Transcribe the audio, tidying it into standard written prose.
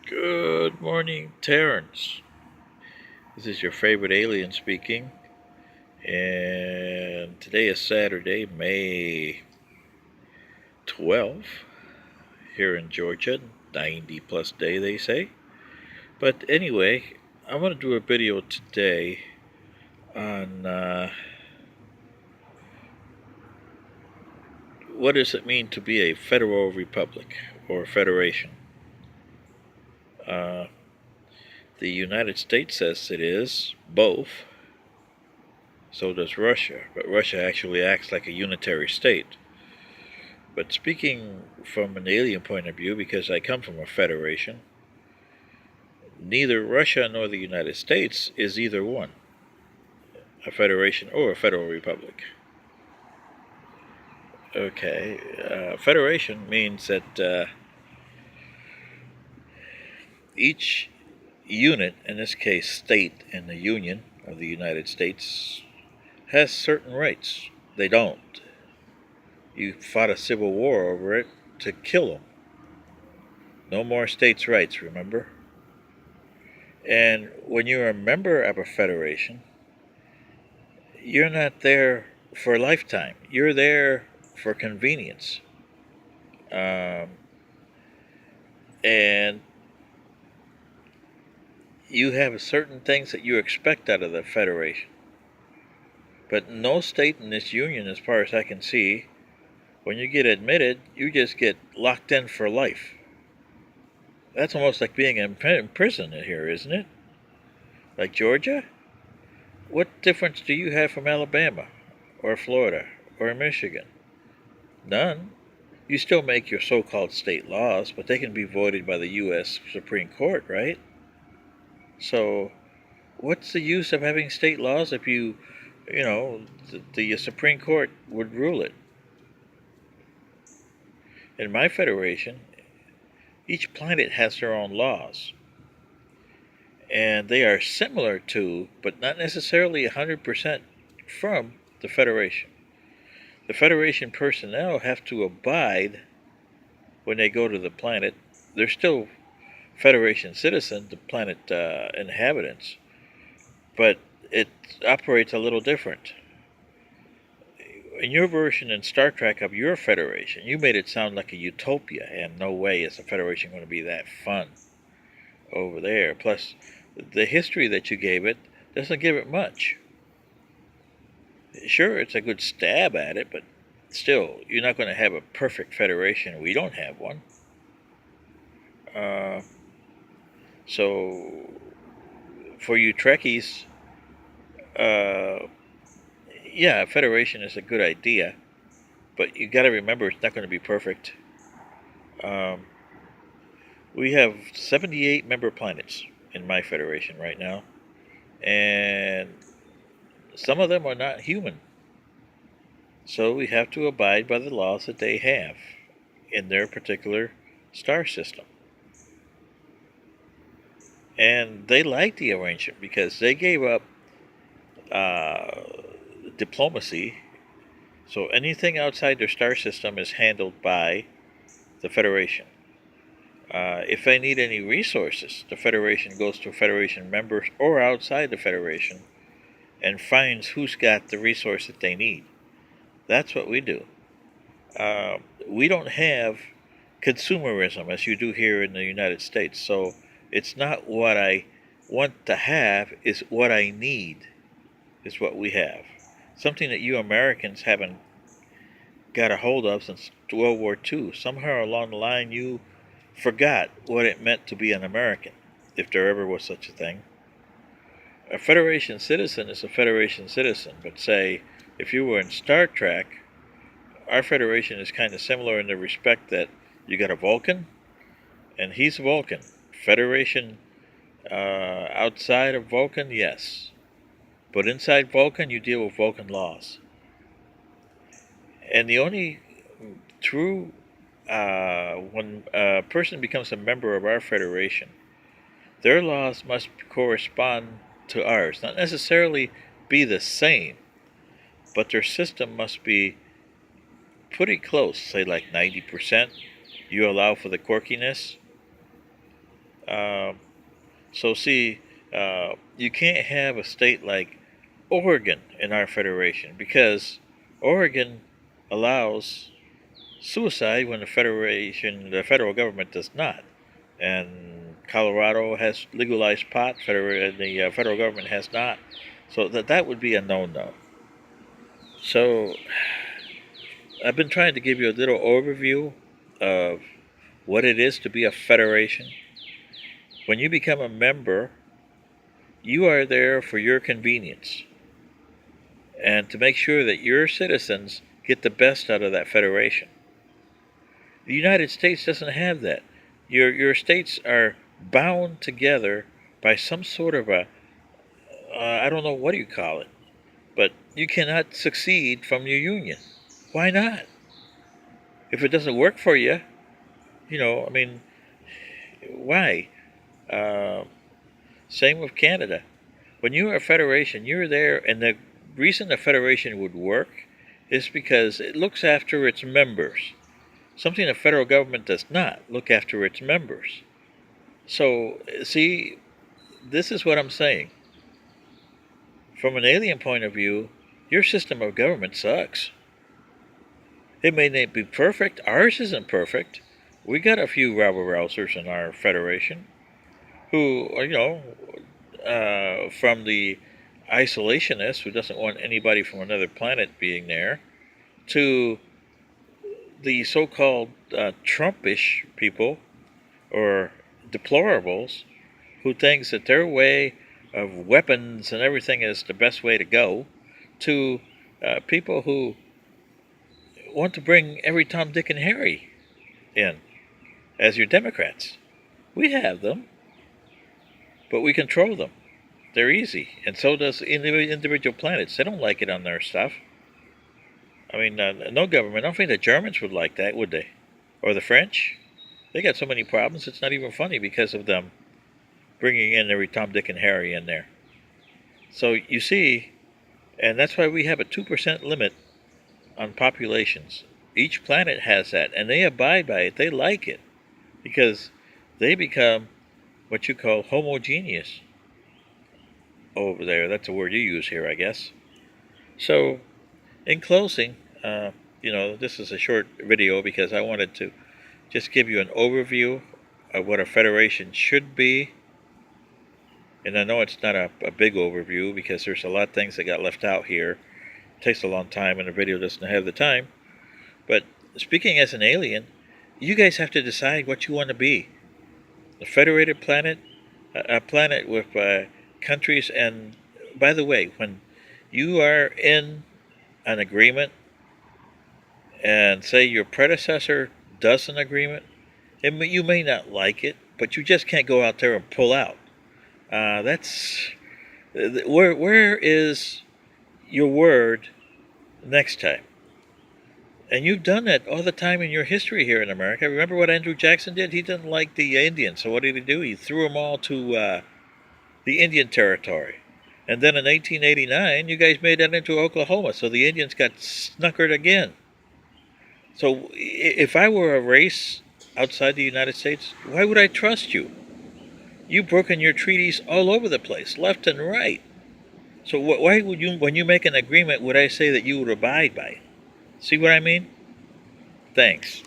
Good morning, Terrence. This is your favorite alien speaking, and today is Saturday, May 12th, here in Georgia. 90 plus day, they say. But anyway, I want to do a video today on what does it mean to be a federal republic or federation. Uh, the United States says it is both. So does Russia, but Russia actually acts like a unitary state. But speaking from an alien point of view, because I come from a federation, neither Russia nor the United States is either one, a federation or a federal republic. Okay, federation means that each unit, in this case state in the Union of the United States, has certain rights. They don't. You fought a civil war over it to kill them. No more states' rights, remember? And when you're a member of a federation, you're not there for a lifetime. You're there for convenience. Um, and you have certain things that you expect out of the federation. But no state in this union, as far as I can see, when you get admitted, you just get locked in for life. That's almost like being in prison here, isn't it? Like Georgia? What difference do you have from Alabama, or Florida, or Michigan? None. You still make your so-called state laws, but they can be voided by the U.S. Supreme Court, right? So, what's the use of having state laws if the Supreme Court would rule it? In my federation, each planet has their own laws, and they are similar to, but not necessarily 100% from, the Federation. The Federation personnel have to abide when they go to the planet. They're still Federation citizens, the planet inhabitants, but it operates a little different. In your version in Star Trek of your Federation, you made it sound like a utopia, and no way is the Federation going to be that fun over there. Plus, the history that you gave it doesn't give it much. Sure, it's a good stab at it, but still, you're not going to have a perfect Federation. We don't have one. So, for you Trekkies, yeah, a federation is a good idea, but you got to remember it's not going to be perfect. Um, we have 78 member planets in my federation right now, and some of them are not human. So we have to abide by the laws that they have in their particular star system. And they like the arrangement because they gave up uh, diplomacy. So anything outside their star system is handled by the Federation. If they need any resources, the Federation goes to Federation members or outside the Federation and finds who's got the resource that they need. That's what we do. We don't have consumerism as you do here in the United States. So it's not what I want to have, is what I need, is what we have. Something that you Americans haven't got a hold of since World War II. Somehow along the line, you forgot what it meant to be an American, if there ever was such a thing. A Federation citizen is a Federation citizen, but say, if you were in Star Trek, our Federation is kind of similar in the respect that you got a Vulcan, and he's a Vulcan. Federation outside of Vulcan, yes. But inside Vulcan, you deal with Vulcan laws. And the only true, when a person becomes a member of our Federation, their laws must correspond to ours. Not necessarily be the same, but their system must be pretty close, say like 90%. You allow for the quirkiness. Um, so see, you can't have a state like Oregon in our federation because Oregon allows suicide when the federal government does not. And Colorado has legalized pot, the federal government has not. So that would be a no-no. So I've been trying to give you a little overview of what it is to be a federation. When you become a member, you are there for your convenience and to make sure that your citizens get the best out of that federation. The United States doesn't have that. Your states are bound together by some sort of a I don't know what do you call it, but you cannot succeed from your union. Why not? If it doesn't work for you, I mean, why? Uh, Same with Canada. When you are a federation, you're there, and the reason a federation would work is because it looks after its members. Something the federal government does not look after its members. So, see, this is what I'm saying. From an alien point of view, your system of government sucks. It may not be perfect. Ours isn't perfect. We got a few rabble rousers in our federation who, from the isolationist who doesn't want anybody from another planet being there, to the so-called Trumpish people or deplorables who thinks that their way of weapons and everything is the best way to go, to people who want to bring every Tom, Dick, and Harry in as your Democrats. We have them, but we control them. They're easy, and so does individual planets. They don't like it on their stuff. I mean, no government. I don't think the Germans would like that, would they? Or the French? They got so many problems, it's not even funny because of them bringing in every Tom, Dick, and Harry in there. So you see, and that's why we have a 2% limit on populations. Each planet has that, and they abide by it. They like it because they become what you call homogeneous over there. That's a word you use here, I guess. So, in closing, this is a short video because I wanted to just give you an overview of what a federation should be. And I know it's not a big overview because there's a lot of things that got left out here. It takes a long time and the video doesn't have the time. But speaking as an alien, you guys have to decide what you want to be. A federated planet, a planet with countries. And by the way, when you are in an agreement and say your predecessor does an agreement, you may not like it, but you just can't go out there and pull out. That's where is your word next time? And you've done that all the time in your history here in America. Remember what Andrew Jackson did? He didn't like the Indians, so what did he do? He threw them all to the Indian territory. And then in 1889, you guys made that into Oklahoma, so the Indians got snookered again. So if I were a race outside the United States, why would I trust you? You've broken your treaties all over the place, left and right. So why would you, when you make an agreement, would I say that you would abide by it? See what I mean? Thanks.